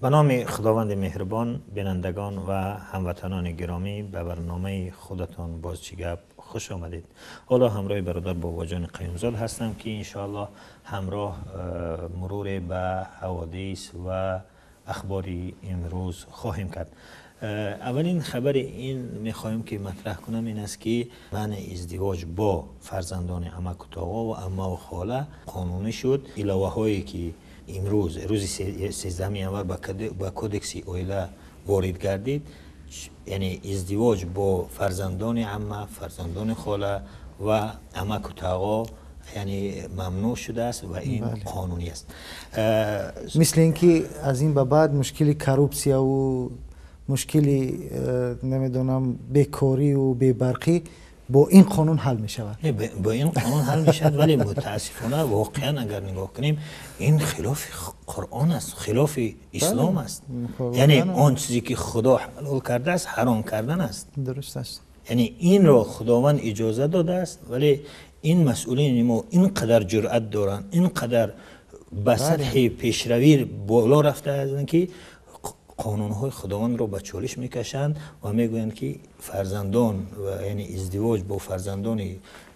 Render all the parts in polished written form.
به نام خداوند مهربان، بینندگان و هموطنان گرامی، به برنامه خودتان بازچی گپ خوش آمدید. حالا همراه برادر باباجان قیومزاد هستم که انشاءالله همراه مرور به حوادث و اخباری امروز خواهیم کرد. اولین خبر این میخواهیم که مطرح کنم این است که منع ازدواج با فرزندان عمک و تاقا و عمه و خاله قانونی شد. علاوه هایی که امروز روز 13 انور با کودکس اویلا وارد گردید، یعنی ازدواج با فرزندان عمه، فرزندان خاله و عمک و تاقا یعنی ممنوع شده است و این قانونی است. مثل اینکه از این به بعد مشکل کروپسیا و مشکلی نمیدونم بیکاری و بیبرقی با این قانون حل می شود. با این قانون حل می شود، ولی متاسفانه واقعا اگر نگاه کنیم این خلاف قرآن است، خلاف اسلام است. یعنی آن چیزی که خدا حلال کرده است حرام کردن است. درست است. یعنی این را خداوند اجازه داده است، ولی این مسئولین ما اینقدر جرأت دارن، اینقدر به سطح پیشروی بالا رفته هستند که قانونهای خداوند رو به چالش میکشند و میگویند که فرزندان و یعنی ازدواج با فرزندان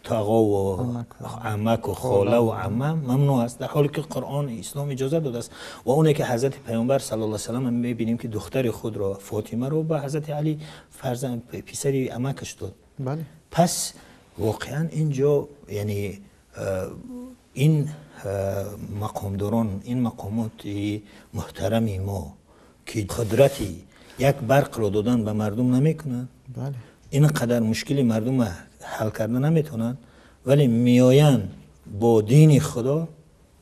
تاقا و عمک و خاله و عمه ممنوع است، در حالی که قرآن اسلام اجازه داده است. و اونه که حضرت پیامبر صلی الله علیه و سلم میبینیم که دختر خود را فاطمه رو به حضرت علی فرزند پسری عمکش داد. بله. پس واقعا اینجا یعنی این مقامداران، این مقامات محترمی ما که قدرتی یک برق رو دادن به مردم نمیکنن، بله، اینقدر مشکل مردم حل کردن نمیتونن، ولی میآین با دین خدا،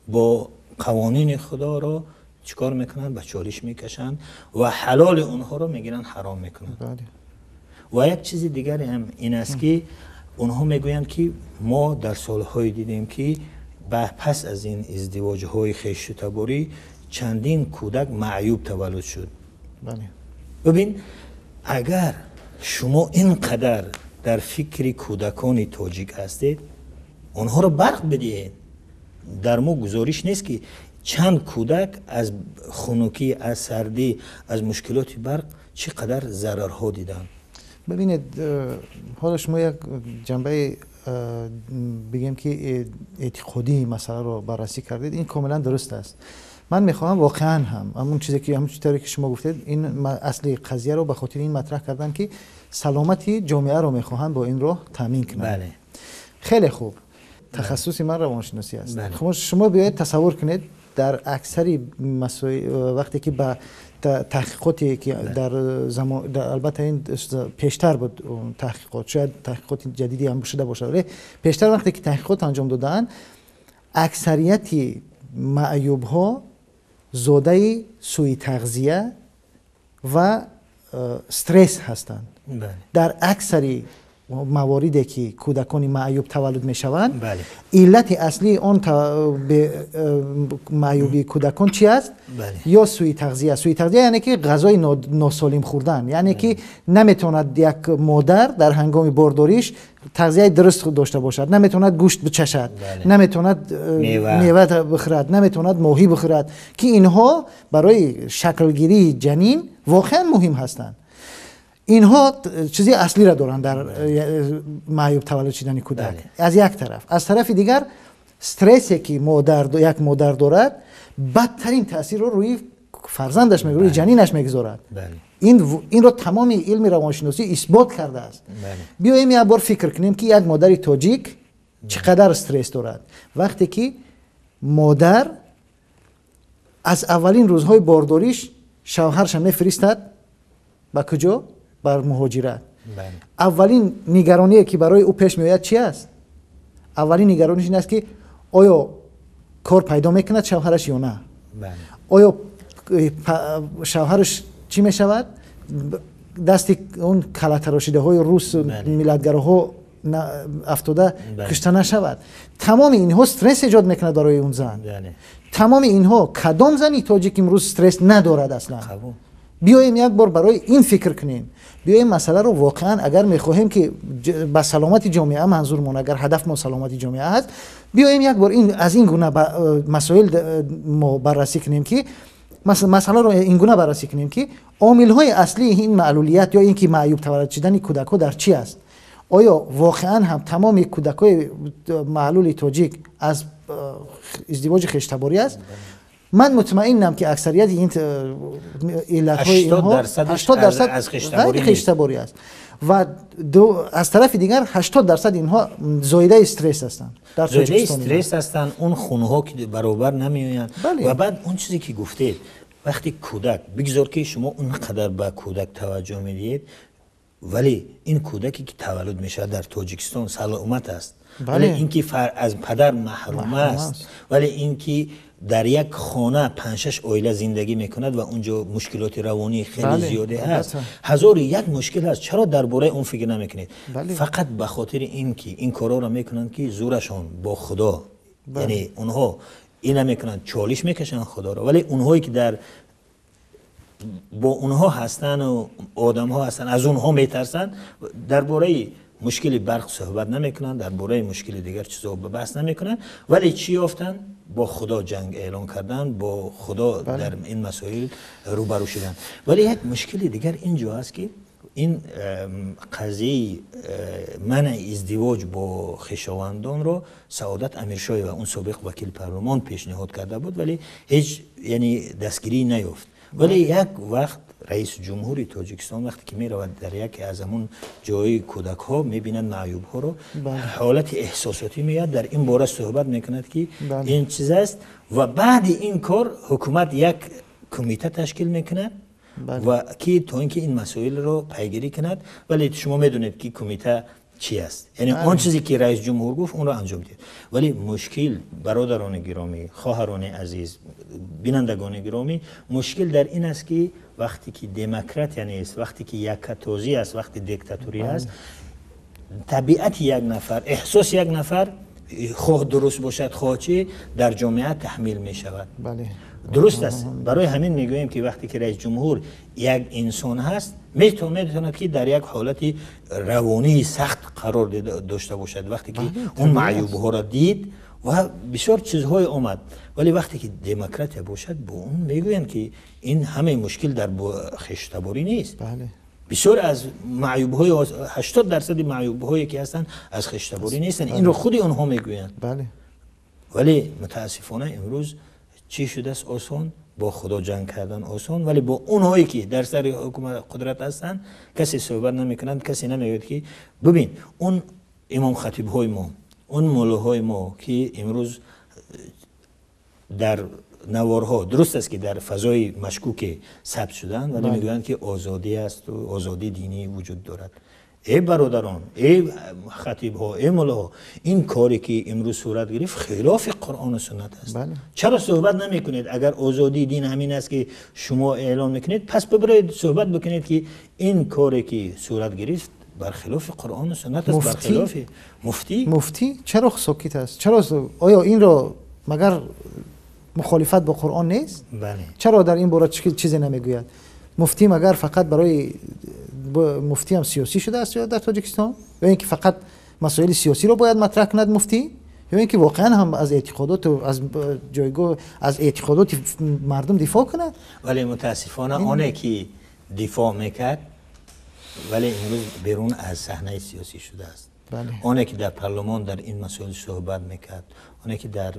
با قوانین خدا رو چیکار میکنن؟ به چالش میکشن و حلال اونها رو میگیرن حرام میکنن. بله. و یک چیز دیگر هم این است که اونها میگویند که ما در سالهای دیدیم که پس از این ازدواج های خویش تباری چندین کودک معیوب تولد شد. بله. ببین اگر شما اینقدر در فکر کودکان تاجیک هستید، اونها رو برق بدهید. در ما گزارش نیست که چند کودک از خنکی، از سردی، از مشکلات برق چقدر ضررها دیدن. ببینید حالا شما یک جنبه بگیم که اعتقادی مسئله رو بررسی کردید، این کاملا درست است. من میخواهم واقعا هم همون چیزی که همون چیزی که شما گفتید، این اصلی قضیه رو به خاطر این مطرح کردن که سلامتی جامعه رو میخواهم با این رو تامین کنم. بله. خیلی خوب. تخصصی من روانشناسی است. بله. شما بیاید تصور کنید در اکثری مسائل وقتی که با تحقیقاتی که در زمان البته این پیشتر بود تحقیقات، شاید تحقیقات جدیدی هم شده باشه، ولی پیشتر وقتی که تحقیقات انجام دادن اکثریت معیوب ها زاده سوء تغذیه و استرس هستند. بله. در اکثری مواردی که کودکان معیوب تولد می شوند، بله. علت اصلی آن معیوبی کودکان چی است؟ بله. یا سوء تغذیه. سوء تغذیه یعنی که غذای ناسالم خوردن، یعنی که نمیتوند یک مادر در هنگام بارداریش تغذیه درست داشته باشد، نمیتوند گوشت بچشد، نمیتوند میوه بخورد، نمیتوند ماهی بخورد، که اینها برای شکلگیری جنین واقعا مهم هستند. اینها چیزی اصلی را دارن در معیوب تولد شدن کودک. بله. از یک طرف، از طرف دیگر استرسی که یک مادر دارد بدترین تاثیر رو روی فرزندش میگذارد، روی جنینش میگذارد. بله. این رو تمام علم روانشناسی اثبات کرده است. بله. بیاییم یک بار فکر کنیم که یک مادر تاجیک چقدر استرس دارد وقتی که مادر از اولین روزهای بارداریش شوهرش میفرستد به کجا؟ بر مهاجرت. بله. اولین نگرانی که برای او پیش میآید چی است؟ اولین نگرانیش این است که آیا کار پیدا میکند شوهرش یا نه؟ بله. آیا شوهرش چی میشود؟ دست اون کله تراشیده های روس ملتگرها افتاده کشته نشود. تمام اینها استرس ایجاد میکنه برای اون زن. تمام اینها کدام زنی تاجیک امروز استرس ندارد اصلا؟ بیاییم یک بار برای این فکر کنیم. بیاییم مسئله رو واقعا اگر میخواهیم که با سلامت جامعه منظورمون، اگر هدف ما سلامت جامعه هست، بیاییم یک بار از این گونه مسائل ما بررسی کنیم که مسئله رو این گونه بررسی کنیم که عامل های اصلی این معلولیت یا اینکه معیوب تولد شدن کودک ها در چی است. آیا واقعا هم تمام کودک های معلول تاجیک از ازدواج خشتباری است؟ من مطمئنم که اکثریت این علت های اینها 80% از خشتباری است و از طرف دیگر 80% اینها زایده استرس هستند. در زایده استرس هستند، اون خونه ها که برابر نمیآیند. و بعد اون چیزی که گفتید وقتی کودک بگذار که شما اونقدر به کودک توجه میدید، ولی این کودکی که تولد میشه در تاجیکستان سلامت است، ولی اینکه از پدر محروم است، ولی اینکه در یک خانه 5-6 عائله زندگی میکند و اونجا مشکلات روانی خیلی زیاده هست. هزار یک مشکل هست. چرا درباره اون فکر نمیکنید؟ فقط به خاطر اینکه این کارا رو میکنند که زورشان با خدا، یعنی اونها این نمیکنند، چالش میکشن خدا رو، ولی اونهایی که در با اونها هستن و آدم ها هستن از اونها میترسن، درباره مشکل برق صحبت نمیکنن، درباره مشکل دیگر چیزا بحث نمیکنن، ولی چی یافتن؟ با خدا جنگ اعلان کردن، با خدا در این مسائل روبرو شدن. ولی یک مشکل دیگر اینجا هست که این قضیه منع ازدواج با خویشاوندان رو سعادت امیرشاهی و اون سابق وکیل پارلمان پیشنهاد کرده بود، ولی هیچ یعنی دستگیری نیافت. ولی یک وقت رئیس جمهوری تاجیکستان وقتی که می رود در یک از همون جای کودک ها می بیند معیوب ها رو، حالت احساساتی میاد، در این باره صحبت میکند که این چیز است و بعد این کار حکومت یک کمیته تشکیل میکند و کی تا اینکه این مسائل رو پیگیری کند. ولی شما میدونید که کمیته چی است، یعنی آن چیزی که رئیس جمهور گفت اون رو انجام دید. ولی مشکل برادران گرامی، خواهران عزیز، بینندگان گرامی، مشکل در این است که وقتی که دموکرات یعنی است، وقتی که یکتازی است، وقتی دیکتاتوری است، طبیعت یک نفر، احساس یک نفر خواه درست باشد خواه چی در جامعه تحمیل می شود. درست است. برای همین میگوییم که وقتی که رئیس جمهور یک انسان هست میتواند که در یک حالت روانی سخت قرار داشته باشد. وقتی که اون معیوب ها را دید و بسیار چیزهای اومد، ولی وقتی که دموکرات باشد با اون میگویند که این همه مشکل در خویشتباری نیست. بسیار از معیوب های 80% معیوب هایی که هستن از خویشتباری نیستن. این رو خودی اونها میگویند. ولی متاسفانه امروز چی شده است؟ آسان با خدا جنگ کردن آسان، ولی با اونهایی که در سر حکومت قدرت هستن کسی صحبت نمیکنند، کسی نمیگوید که ببین اون امام خطیب های ما، اون مولاهای ما که امروز در نوارها درست است که در فضای مشکوک ثبت شدن، ولی میگویند که آزادی است و آزادی دینی وجود دارد. ای برادران، ای خطیب ها، ای مولاها، این کاری که امروز صورت گرفت خلاف قرآن و سنت است. چرا صحبت نمی کنید؟ اگر آزادی دین همین است که شما اعلان میکنید، پس ببرید صحبت بکنید که این کاری که صورت گرفت برخلاف قرآن و سنت است. برخلاف مفتی چرا ساکت است؟ چرا آیا این را مگر مخالفت با قرآن نیست؟ چرا در این باره چیزی نمیگوید؟ مفتی مگر فقط برای مفتی هم سیاسی شده است یا در تاجیکستان؟ یا اینکه فقط مسائل سیاسی رو باید مطرح کند مفتی؟ یا اینکه واقعا هم از اعتقادات و از جایگاه از اعتقادات مردم دفاع کند؟ ولی متاسفانه آنه که دفاع میکرد ولی امروز بیرون از صحنه سیاسی شده است. آنه که در پارلمان در این مسائل صحبت میکرد، آنه که در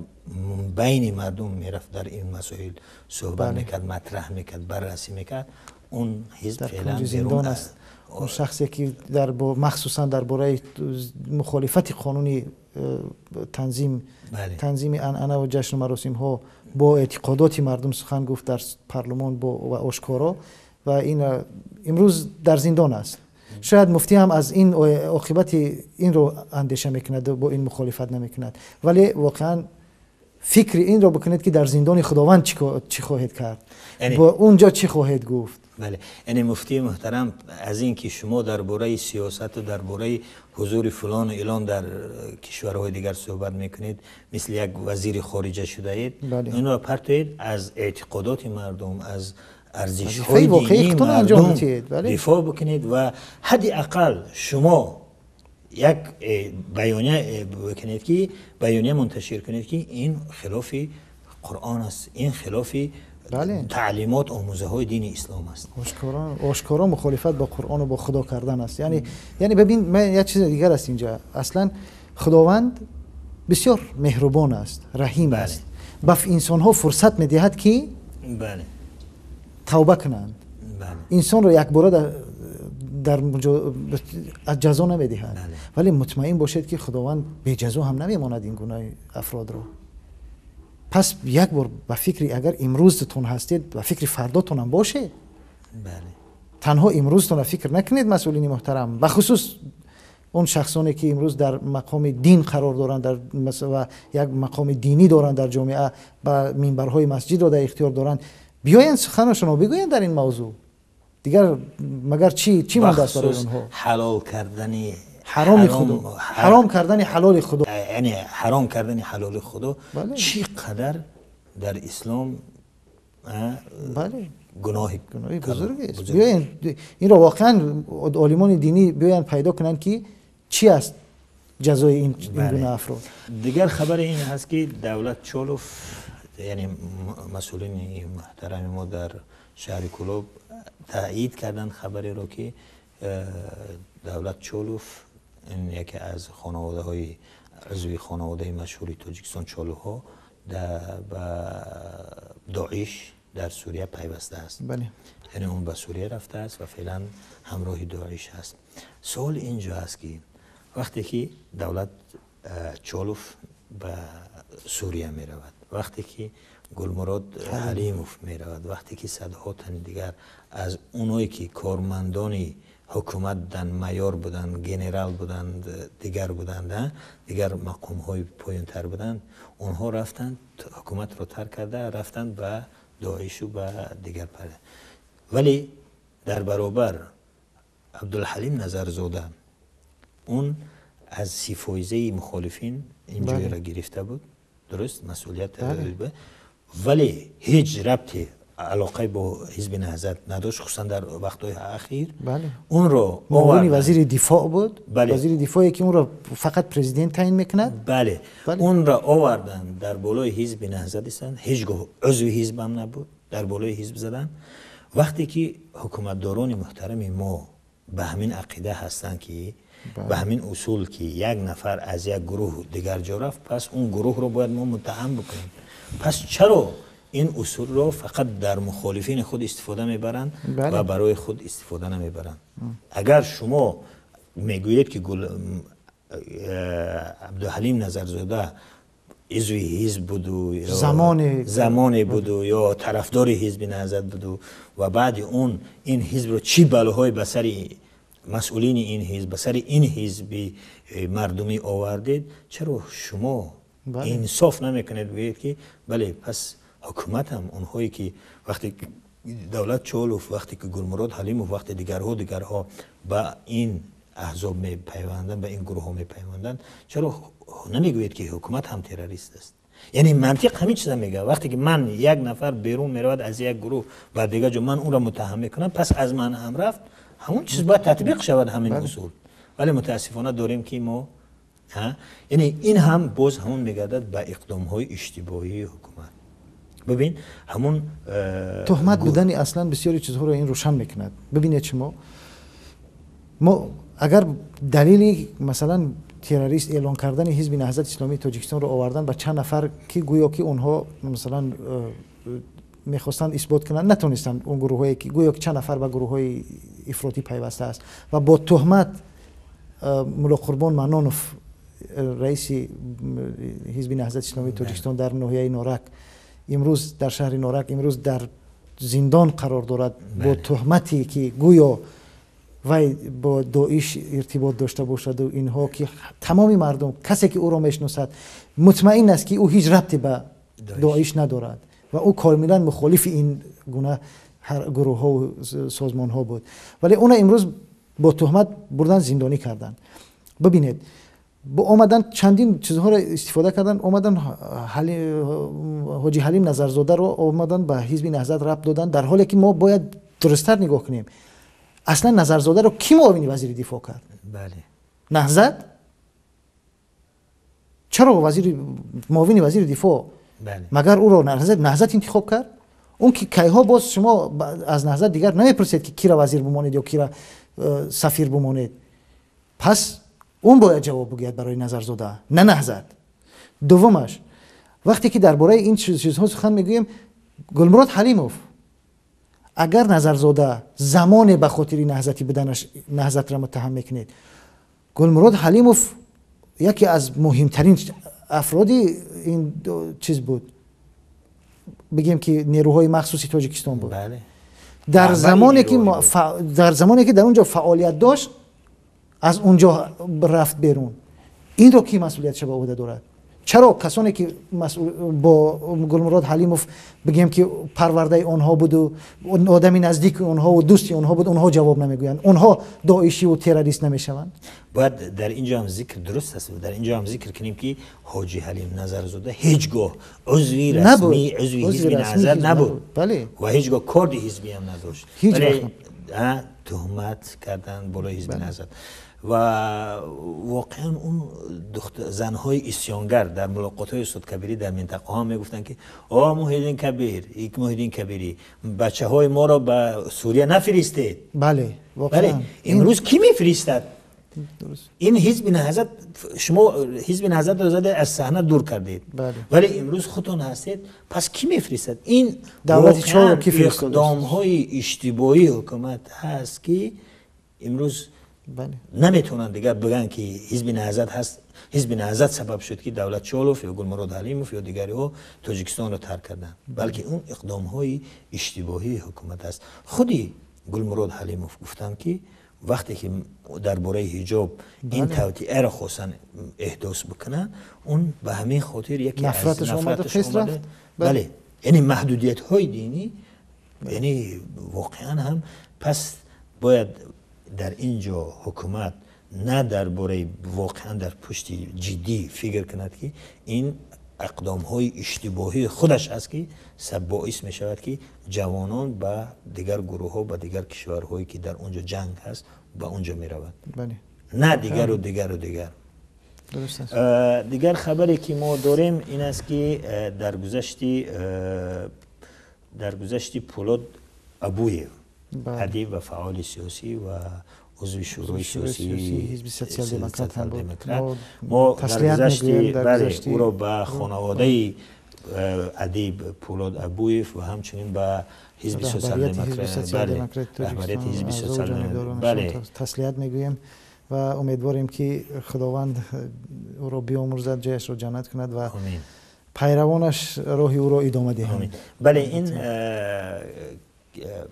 بین مردم میرفت در این مسائل صحبت میکرد، مطرح میکرد، بررسی میکرد، اون حزب فعلا بیرون است. اون شخصی که در مخصوصا درباره مخالفت قانونی تنظیم عنعنه و جشن و مراسم ها با اعتقادات مردم سخن گفت در پارلمان و آشکارا و این امروز در زندان است. شاید مفتی هم از این عاقبت این رو اندیشه میکند و با این مخالفت نمیکند، ولی واقعا فکر این رو بکنید که در زندان خداوند چی خواهد کرد، با اونجا چی خواهد گفت. بله، یعنی مفتی محترم از این که شما درباره سیاست و درباره حضور فلان و اعلان در کشورهای دیگر صحبت میکنید، مثل یک وزیر خارجه شده اید، این رو پرتوید از اعتقادات مردم، از ارزش‌های دینی مردم دفاع بکنید و حداقل شما یک بیانیه بکنید که بیانیه منتشر کنید که این خلاف قرآن است، این خلاف تعلیمات آموزه های دین اسلام است. آشکارا مخالفت با قرآن و با خدا کردن است. یعنی ببین، من یه چیز دیگر است اینجا. اصلا خداوند بسیار مهربان است، رحیم است. به انسان ها فرصت میدهد که توبه کنند. انسان رو یک بار در از جزا نمیدهد. ولی مطمئن باشید که خداوند به جزا هم نمیماند این گناه افراد رو. پس یک بار به فکری اگر امروزتون هستید و فکر فرداتون هم باشه. تنها امروزتون فکر نکنید مسئولین محترم، بخصوص اون شخصانی که امروز در مقام دین قرار دارند، در و یک مقام دینی دارند در جامعه، با منبرهای مسجد رو در اختیار دارند، بیاین سخنشون رو بگوین در این موضوع. دیگر مگر چی مونده است برای اونها؟ حلال کردن حرام خدا، حرام کردن حلال خدا، یعنی حرام کردن حلال خدا چی قدر در اسلام گناه بزرگ است. بیاین این رو واقعا عالمان دینی بیاین پیدا کنن که چی است جزای این گناه افراد. دیگر خبر این هست که دولت چالوف، یعنی مسئولین محترم ما در شهر کلوب تایید کردن خبری رو که دولت چالوف، این یکی از خانواده های عضوی خانواده مشهوری تاجیکستان چالوها به داعش در سوریه پیوسته است. یعنی اون به سوریه رفته است و فعلا همراه داعش هست. سوال اینجا است که وقتی که دولت چالوف به سوریه می رود، وقتی که گلمراد حلیموف می رود، وقتی که صدها تن دیگر از اونایی که کارمندانی حکومت دن، میار بودند، گنرال بودند، دیگر بودند، دیگر مقام های پایین تر بودند، اونها رفتند حکومت رو ترک کرده، رفتند به داعش و به دیگر پرده. ولی در برابر عبدالحلیم نظرزاده، اون از 30% مخالفین اینجوری را گرفته بود، درست مسئولیت ولی هیچ ربطی علاقه با حزب نهضت نداشت، خصوصا در وقت‌های اخیر. اون رو معاون وزیر دفاع بود. وزیر دفاعی که اون رو فقط پرزیدنت تعیین میکند. اون را آوردن در بالای حزب نهضت هستند، هیچگاه عضو حزب هم نبود، در بالای حزب زدن. وقتی که حکومتداران محترم ما به همین عقیده هستند که به همین اصول که یک نفر از یک گروه دیگر جا رفت، پس اون گروه رو باید ما متهم بکنیم. پس چرا این اصول رو فقط در مخالفین خود استفاده میبرند و برای خود استفاده نمیبرند؟ اگر شما میگویید که عبدالحلیم نظرزاده عضوی حزب بود و زمانی بود یا طرفدار حزب نهضت بود و بعد اون این حزب رو چی بلاهای به سر مسئولین این حزب، به سر این حزب مردمی آوردید، چرا شما انصاف نمیکنید بگید که بله پس حکومت هم اونهایی که وقتی دولت چالوف، وقتی که گلمراد حلیموف، وقتی دیگرها به این احزاب می پیوندن، به این گروه ها می پیوندن، چرا نمیگوید که حکومت هم تروریست است؟ یعنی منطق همین چیزا میگه. وقتی که من یک نفر بیرون میرود از یک گروه و دیگه جو من اون را متهم میکنم، پس از من هم رفت، همون چیز باید تطبیق شود، همین اصول. ولی متاسفانه داریم که ما یعنی این هم باز همون میگردد به اقدام های اشتباهی حکومت. ببین همون تهمت بودن اصلا بسیاری چیزها رو این روشن میکند. ببینید ما اگر دلیلی مثلا تروریست اعلان کردن حزب نهضت اسلامی تاجیکستان رو آوردن با چند نفر که گویا که اونها مثلا میخواستن اثبات کنن، نتونستن، اون گروه هایی که گویا که چند نفر به گروه های افراطی پیوسته است و با تهمت ملا قربان منانوف رئیس حزب نهضت اسلامی تاجیکستان در ناحیه نارک امروز در شهر نارک امروز در زندان قرار دارد با تهمتی که گویا وی با داعش ارتباط داشته باشد و اینها، که تمامی مردم، کسی که او را میشناسد مطمئن است که او هیچ ربطی به داعش ندارد و او کاملا مخالف این گونه گروه ها و سازمان ها بود، ولی اون امروز با تهمت بردن زندانی کردن. ببینید با آمدن چندین چیزها را استفاده کردن، آمدن حاجی حلیم نظرزاده رو آمدن به حزب نهضت ربط دادن، در حالی که ما باید درست‌تر نگاه کنیم. اصلا نظرزاده رو کی معاون وزیر دفاع کرد؟ نهضت؟ چرا معاون وزیر دفاع؟ مگر او رو نهضت انتخاب کرد؟ اون که کیها باز شما از نهضت دیگر نمیپرسید که کی را وزیر بمانید یا کی را سفیر بمانید. پس اون باید جواب بگوید برای نظرزاده، نه نهضت. دومش وقتی که درباره این چیزها سخن میگویم، گلمراد حلیموف اگر نظرزاده زمان به خاطر نهضتی بدنش نهضت را متهم میکنید، گلمراد حلیموف یکی از مهمترین افرادی این چیز بود، بگیم که نیروهای مخصوصی تاجیکستان بود. بله. در زمانی که در اونجا فعالیت داشت از اونجا رفت بیرون. این رو کی مسئولیتش به عهده دارد؟ چرا کسانی که با گلمراد حلیموف بگیم که پرورده آنها بود و آدمی نزدیک آنها و دوستی آنها بود، اونها جواب نمیگویند؟ اونها داعشی و تروریست نمیشوند؟ باید در اینجا هم ذکر درست است، در اینجا هم ذکر کنیم که حاجی حلیم نظرزاده هیچگاه عضوی رسمی عضوی حزب نهضت نبود. بله. و هیچگاه کاری حزبی هم نداشت. ولی تهمت کردن بالای حزب نهضت. و واقعا اون زنهای اسیانگر در ملاقات‌های سودکبیری در منطقه ها میگفتن که محیدین کبیر، یک محیدین کبیری بچه‌های ما را به سوریه نفرستید. بله واقعا. امروز کی میفرستد؟ درست. این حزب نهضت، شما حزب نهضت را زده از صحنه دور کردید. بله. ولی امروز خودتون هستید، پس کی میفرستد؟ این دولت چه کی فرستاد؟ اقدام‌های اشتباهی حکومت هست که امروز بله. نمیتونن دیگر بگن که حزب نهضت هست، حزب نهضت سبب شد که دولت چالوف یا گلمراد حلیموف یا دیگری ها تاجیکستان رو ترک کردن، بلکه اون اقدام های اشتباهی حکومت است. خودی گلمراد حلیموف گفتن که وقتی که درباره حجاب این توطئه را خواستن احداث بکنن، اون به همین خاطر یکی نفرتش اومده. بله. یعنی محدودیت های دینی، یعنی واقعا هم پس باید در اینجا حکومت نه درباره واقعا در پشت جدی فکر کند که این اقدام های اشتباهی خودش است که باعث می شود که جوانان به دیگر گروه ها به دیگر کشورهایی که در اونجا جنگ هست به اونجا می رود. بله. نه دیگر و دیگر و دیگر. درست است. دیگر خبری که ما داریم این است که در گذشتی پولاد ابویف ادیب و فعال سیاسی و عضو شورای سیاسی حزب سوسیال دموکرات هم بود. ما در گذشتی او را به خانواده ادیب پولاد ابویف و همچنین به حزب سوسیال دموکرات رهبریت حزب سوسیال دموکرات تسلیت میگویم و امیدواریم که خداوند او را بیامرزد، جایش را جنت کند و پیروانش راه او را ادامه دهند. بله. این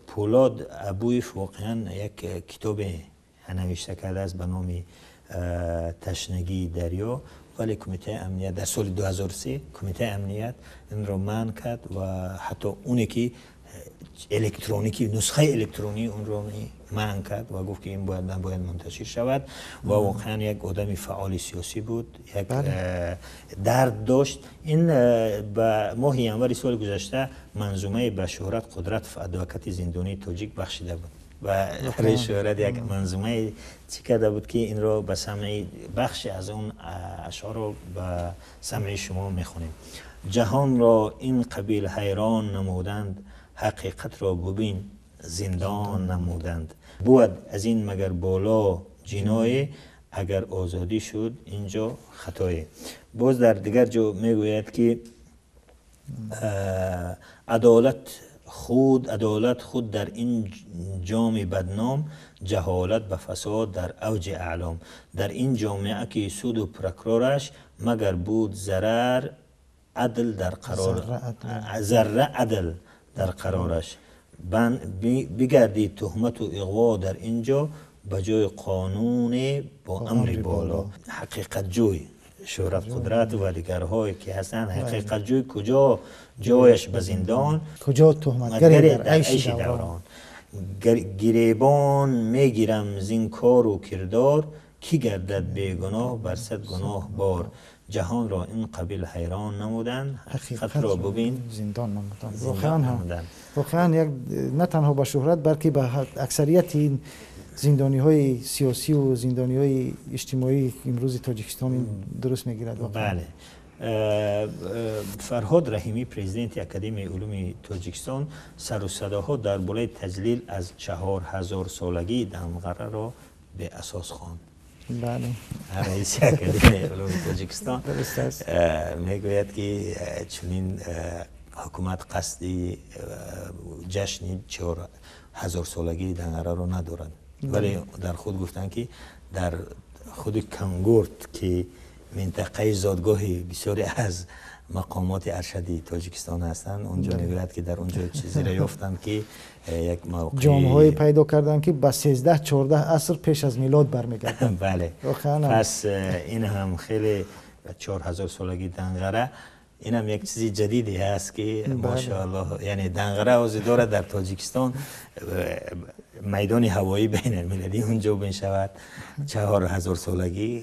پولاد ابویف واقعا یک کتاب نوشته کرده است به نام تشنگی دریا، ولی کمیته امنیت در سال 2003 کمیته امنیت این را منع کرد و حتی اونی که الکترونیکی نسخه الکترونی اون را منع کرد و گفت که این باید منتشر شود و واقعا یک آدم فعال سیاسی بود، یک درد داشت. این به ماه ینور سال گذشته منظومه به شهرت قدرت و ادوکت زندانی تاجیک بخشیده بود و برای شهرت یک منظومه چی کرده بود که این را به سمع بخش از اون اشعار رو به سمع شما میخونیم. جهان را این قبیل حیران نمودند، حقیقت را ببین زندان نمودند. بود از این مگر بالا جنایه، اگر آزادی شد اینجا خطایه. باز در دیگر جا میگوید که عدالت خود در این جام بدنام، جهالت به فساد در اوج اعلام. در این جامعه که سود و پرکرارش، مگر بود ذره عدل در قرارش. بگردید تهمت و اغوا در اینجا، به جای قانون با امر بالا. حقیقت جوی شهرت قدرت و دیگرهایی که هستند، حقیقت جوی کجا جایش به زندان، کجا تهمتگری در عیش دوران. گریبان میگیرم زین کار و کردار، کی گردد بیگناه بر صد گناه بار. جهان را این قبیل حیران نمودند، حقیقت را ببین زندان نمودند. واقعا یک نه تنها به شهرت بلکه به اکثریت این زندانی های سیاسی و زندانی های اجتماعی امروز تاجیکستان درست میگیرد. بله. فرهاد رحیمی پرزیدنت اکادمی علوم تاجیکستان سر و صداها درباره تجلیل از 4000 سالگی دنغره را به اساس خواند. بله. رئیس اکادمی علوم تاجیکستان میگوید که چنین حکومت قصدی جشن 4000 سالگی دنغره را ندارد، ولی در خود گفتن که در خود کنگورت که منطقه زادگاهی بسیاری از مقامات ارشدی تاجیکستان هستند، اونجا میگوید که در اونجا چیزی را یافتند که یک موقع جام‌های پیدا کردن که با 13-14 عصر پیش از میلاد برمیگردن. بله. پس این هم خیلی 4000 سالگی دنغره، این هم یک چیز جدیدی هست که ماشاءالله، یعنی دنغره آزی داره در تاجیکستان میدان هوایی بین المللی اونجا بین شود 4000 سالگی،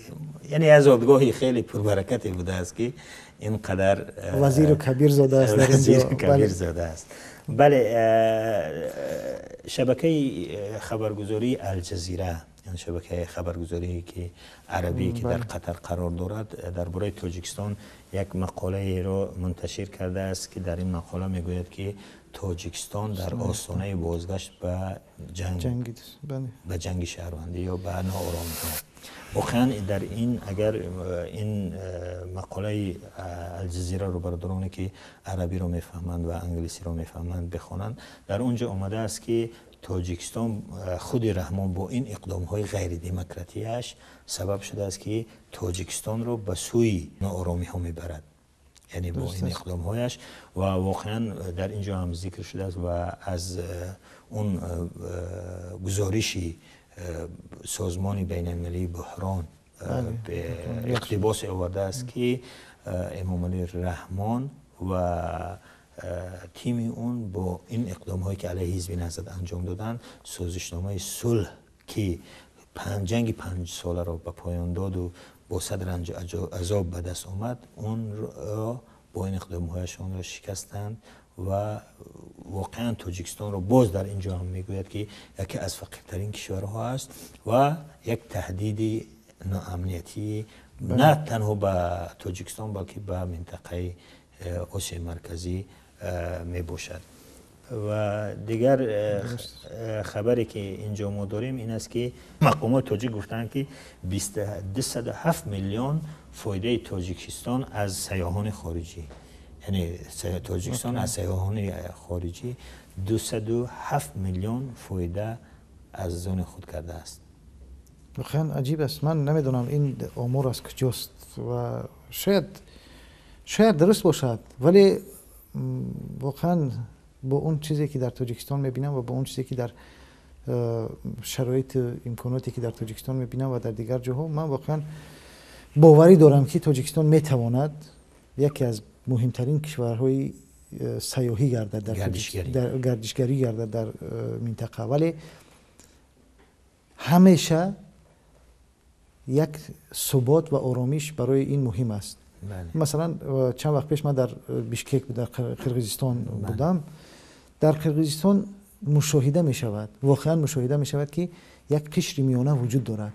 یعنی از زادگاهی خیلی پربرکتی بوده است که اینقدر وزیر کبیر زاده است در وزیر کبیر زاده است. بله. شبکه خبرگزاری الجزیره، یعنی شبکه خبرگزاری که عربی که در قطر قرار دارد، درباره تاجیکستان یک مقاله را منتشر کرده است که در این مقاله میگوید که تاجیکستان در آستانه بازگشت به جنگ شهروندی یا به ناآرامی ها. واقعا در این، اگر این مقاله الجزیره رو برادرانی که عربی رو میفهمند و انگلیسی رو میفهمند بخونند، در اونجا آمده است که تاجیکستان خود رحمان با این اقدام های غیر دموکراتیش سبب شده است که تاجیکستان رو به سوی ناآرامی ها میبرد، یعنی با این اقدام هایش. و واقعا در اینجا هم ذکر شده است و از اون گزارشی سازمان بین المللی بحران به اقتباس آورده است که امام علی رحمان و تیم اون با این اقدام هایی که علیه حزب نهضت انجام دادن، سازشنامه صلح که جنگ 5 ساله را به پایان داد و با صد رنج عذاب به دست آمد، اون را با این اقدام هایشان را شکستند و واقعا تاجیکستان را باز در اینجا هم میگوید که یکی از فقیرترین کشورها است و یک تهدید ناامنیتی نه تنها به تاجیکستان بلکه به منطقه آسیا مرکزی می باشد. و دیگر خبری که اینجا ما داریم این است که مقامات تاجیک گفتند که 207 میلیون فایده تاجیکستان از سیاحان خارجی، یعنی تاجیکستان از سیاحان خارجی 207 میلیون فایده از زون خود کرده است. واقعا عجیب است. من نمیدونم این امور از کجاست و شاید درست باشد، ولی واقعا با اون چیزی که در تاجیکستان میبینم و با اون چیزی که در شرایط امکاناتی که در تاجیکستان میبینم و در دیگر جاها، من واقعا باوری دارم که تاجیکستان میتواند یکی از مهمترین کشورهای سیاحی گردد، در گردشگری گردد در منطقه، ولی همیشه یک ثبات و آرامش برای این مهم است. مثلا چند وقت پیش من در بیشکک در قرقیزستان بودم. در قرقیزستان مشاهده می شود، واقعا مشاهده می شود که یک قشر میانه وجود دارد.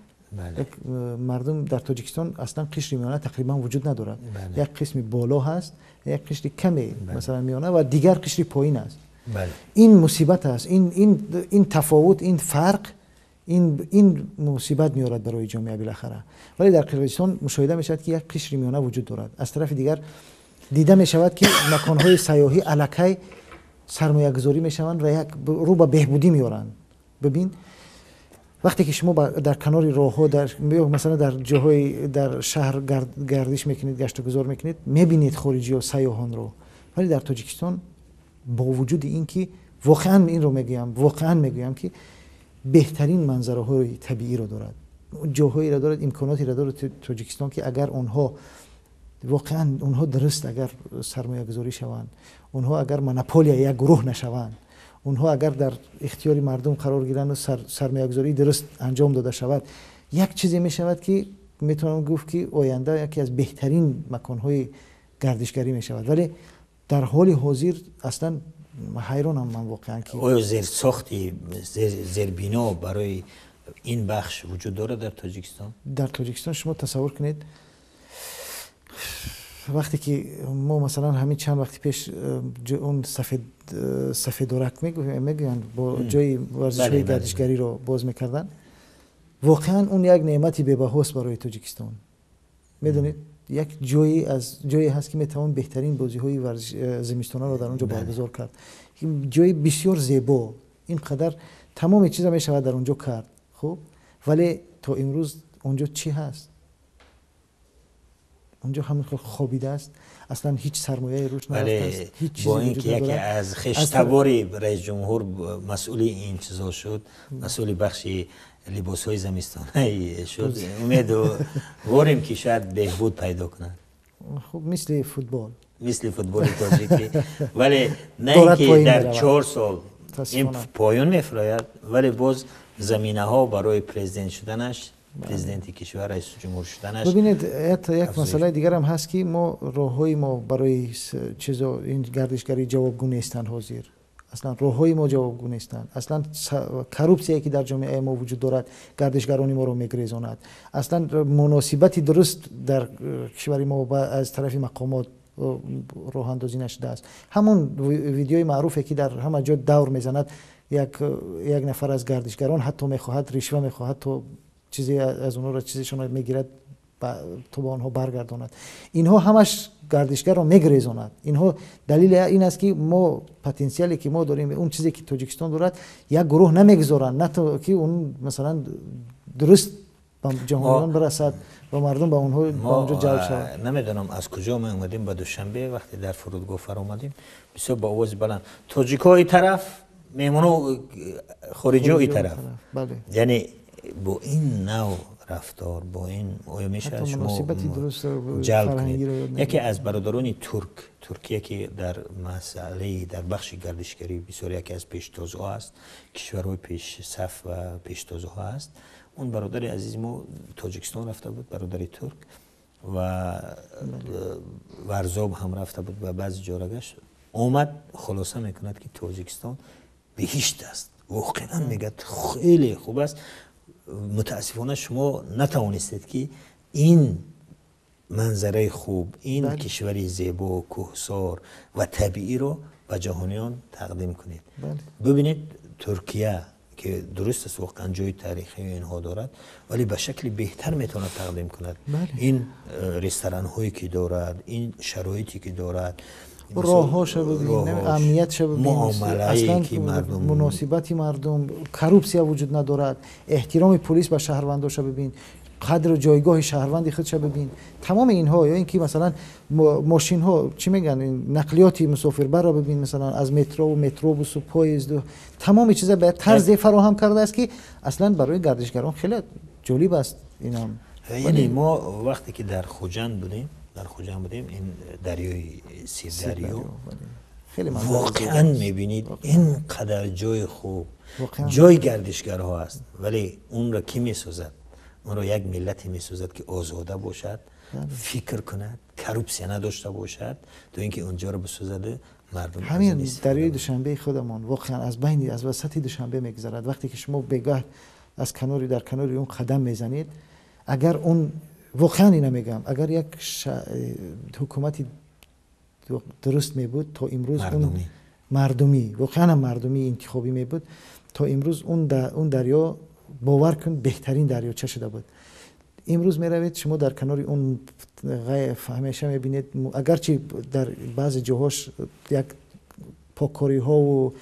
یک مردم در تاجیکستان اصلا قشر میانه تقریبا وجود ندارد. یک قسم بالا هست، یک قشر کمی مثلا میانه و دیگر قشر پایین است. این مصیبت است. این تفاوت، این فرق، این مصیبت میارد برای جامعه بالاخره. ولی در قرقیزستان مشاهده می شود که یک قشر میانه وجود دارد. از طرف دیگر دیده می شود که مکانهای سیاحی الکی سرمایه گذاری می شوند و یک رو به بهبودی میارند. ببین وقتی که شما در کنار راهها، در مثلا در جاهای در شهر گردش میکنید، گشت و گذار میکنید، میبینید خارجی و سیاحان رو. ولی در تاجیکستان با وجود این که واقعا این رو میگویم که بهترین منظره های طبیعی رو دارد، جاهایی را دارد، امکاناتی را دارد تاجیکستان که اگر اونها واقعا درست اگر سرمایه گذاری شوند، اونها اگر مونوپول یک گروه نشوند، اونها اگر در اختیار مردم قرار گیرند و سرمایه گذاری درست انجام داده شود، یک چیزی می شود که میتونم گفت که آینده یکی از بهترین مکانهای گردشگری می شود. ولی در حال حاضر اصلا حیرانم من واقعا که آیا زیربنا برای این بخش وجود داره در تاجیکستان؟ در تاجیکستان شما تصور کنید وقتی که ما مثلا همین چند وقتی پیش اون سفیدورک میگوین با جای ورزش های گردشگری رو باز میکردن، واقعا اون یک نعمتی به‌بهاست برای تاجیکستان. میدونید یک جایی هست که میتوان بهترین بازی های زمستانه رو در اونجا برگزار کرد. جای بسیار زیبا، اینقدر تمام چیزا میشود در اونجا کرد. خب ولی تا امروز اونجا چی هست؟ اونجا همون خوابیده است، اصلا هیچ سرمایه روش نرفته است، هیچ چیزی با اینکه یکی از خشتباری رئیس جمهور مسئول این چیزا شد، مسئول بخش لباس های زمستانه شد، امیدواریم که شاید بهبود پیدا کنند. خب مثل فوتبال تاجیکی، ولی نه اینکه در 4 سال این پایان میفراید، ولی باز زمینه ها برای پرزیدنت شدنش، پرزیدنت کشور، رئیس جمهور شدنش. ببینید یک مسئله دیگر هم هست که ما راههای ما برای چیزا این گردشگری جوابگو نیستند. حاضر اصلا راههای ما جوابگو نیستند. اصلا کروپسیایی که در جامعه ما وجود دارد گردشگران ما رو میگریزاند. اصلا مناسبتی درست در کشور ما از طرف مقامات راه اندازی نشده است. همون ویدیوی معروفی که در همه جا دور میزند، یک نفر از گردشگران حتی میخواهد رشوه میخواهد تو چیزی از اونها را چیزشون را میگیرد تو با آنها برگرداند. اینها همش گردشگر را میگریزاند. اینها دلیل این است که ما پتانسیلی که ما داریم، اون چیزی که تاجیکستان دارد، یک گروه نمیگذارند نه تا که اون مثلا درست به جمهوریان برسد و مردم به اونها به اونجا جلب شود. نمیدونم از کجا ما اومدیم به دوشنبه وقتی در فرودگاه فرآمدیم، بسیار با آواز بلند تاجیک‌ها این طرف، میمونو خارجی‌ها این طرف. بله. یعنی با این نوع رفتار، با این آیا میشه شما جلب کنید؟ یکی از برادران ترکیه که در مسئله در بخش گردشگری بسیار یکی از پیشتازه ها است، کشورهای پیش صف و پیشتازه ها است. اون برادر عزیز ما تاجیکستان رفته بود، برادر ترک، و ورزاب هم رفته بود و بعضی جا را گشت. اومد خلاصه میکند که تاجیکستان بهشت است. واقعا میگه خیلی خوب است. متاسفانه شما نتوانستید که این منظره خوب، این کشوری زیبا، کوهسار و طبیعی رو به جهانیان تقدیم کنید. ببینید ترکیه که درست است واقعا جای تاریخی اینها دارد، ولی به شکل بهتر میتونه تقدیم کند. این رستوران هایی که دارد، این شرایطی که دارد، راه‌هاش رو ببینید، امنیتش رو ببینید، اصلا مناسبتی مردم، کروپسیا وجود ندارد، احترام پلیس به شهرونداش ببین، قدر و جایگاه شهروندی خودش ببین. تمام اینها، یا اینکه مثلا ماشین ها چی میگن، نقلیاتی مسافربر را ببین، مثلا از مترو و متروبوس و پاییز و تمام چیزا به طرز فراهم کرده است که اصلا برای گردشگران خیلی جالب است. اینم یعنی ما وقتی که در خوجند بودیم، این دریای سیردریو خیلی واقعا میبینید اینقدر جای خوب، جای گردشگرها است، ولی اون را کی میسازد؟ اون را یک ملتی میسازد که آزاده باشد، فکر کند، کروپسی نداشته باشد، تا اینکه اونجا رو بسازد مردم. همین دریای دوشنبه خودمان واقعا از وسط دوشنبه میگذرد. وقتی که شما بگاه از در کناری اون قدم میزنید، اگر اون واقعا اینو میگم، اگر یک حکومتی درست می بود تا امروز اون مردمی واقعا مردمی انتخابی می بود، تا امروز اون دریا باور کن بهترین دریاچه شده بود. امروز می روید شما در کنار اون همیشه می بینید، اگرچه در بعض جاهاش یک پاککاری ها و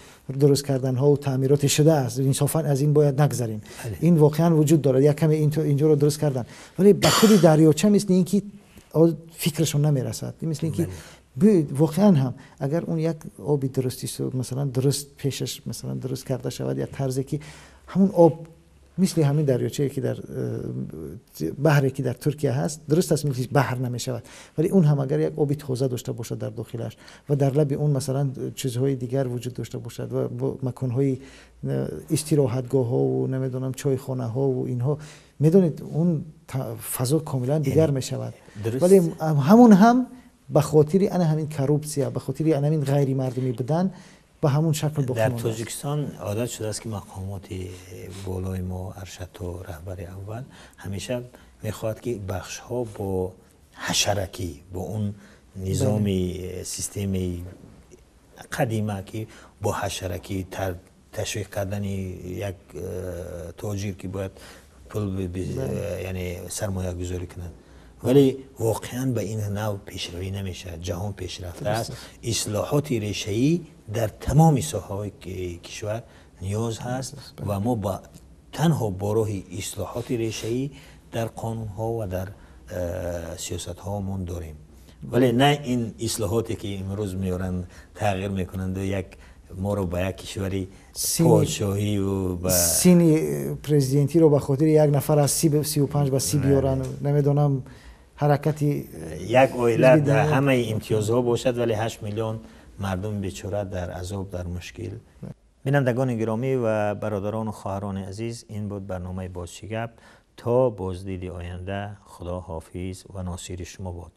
درست کردن ها و تعمیرات شده است، انصافا از این باید نگذریم. این واقعا وجود دارد، یک کمی اینجا رو درست کردن، ولی به خود دریاچه مثل اینکه فکرشون نمیرسد. مثل اینکه واقعا هم اگر اون یک آبی درستی مثلا درست پیشش مثلا درست کرده شود، یا طرزی که همون آب مثل همین دریاچه‌ای که در بحری که در ترکیه هست، درست است مثل بحر نمیشود، ولی اون هم اگر یک آبی تازه داشته باشد در داخلش و در لب اون مثلا چیزهای دیگر وجود داشته باشد و مکان‌های استراحتگاه ها و نمیدونم چایخانه ها و اینها، میدونید اون فضا کاملا دیگر میشود. ولی همون هم به خاطر همین کروپسیا، به خاطر همین غیر مردمی بودن، به همون شکل در تاجیکستان عادت شده است که مقامات بالای ما، ارشد و رهبر اول، همیشه میخواد که بخش ها با حشرکی، با اون نظام سیستم قدیمه که با حشرکی تشویق کردن یک تاجر که باید پول یعنی سرمایه گذاری کنند، ولی واقعا به این نوع پیشروی نمیشه. جهان پیشرفته است. اصلاحات ریشه‌ای در تمام ساحه‌های کشور نیاز هست و ما با تنها با راه اصلاحات ریشه‌ای در قانون‌ها و در سیاست‌هامون داریم، ولی نه این اصلاحاتی که امروز میارن تغییر میکنند و یک ما رو به یک کشوری پادشاهی و به سینی پرزیدنتی رو به خاطر یک نفر از 35 به 30 بیارن. نمیدونم حرکتی یک اویله در همه امتیازها باشد ولی 8 میلیون مردم بیچاره در عذاب در مشکل. بینندگان گرامی و برادران و خواهران عزیز، این بود برنامه بازشگب. تا بازدید آینده، خدا حافظ و ناصر شما باد.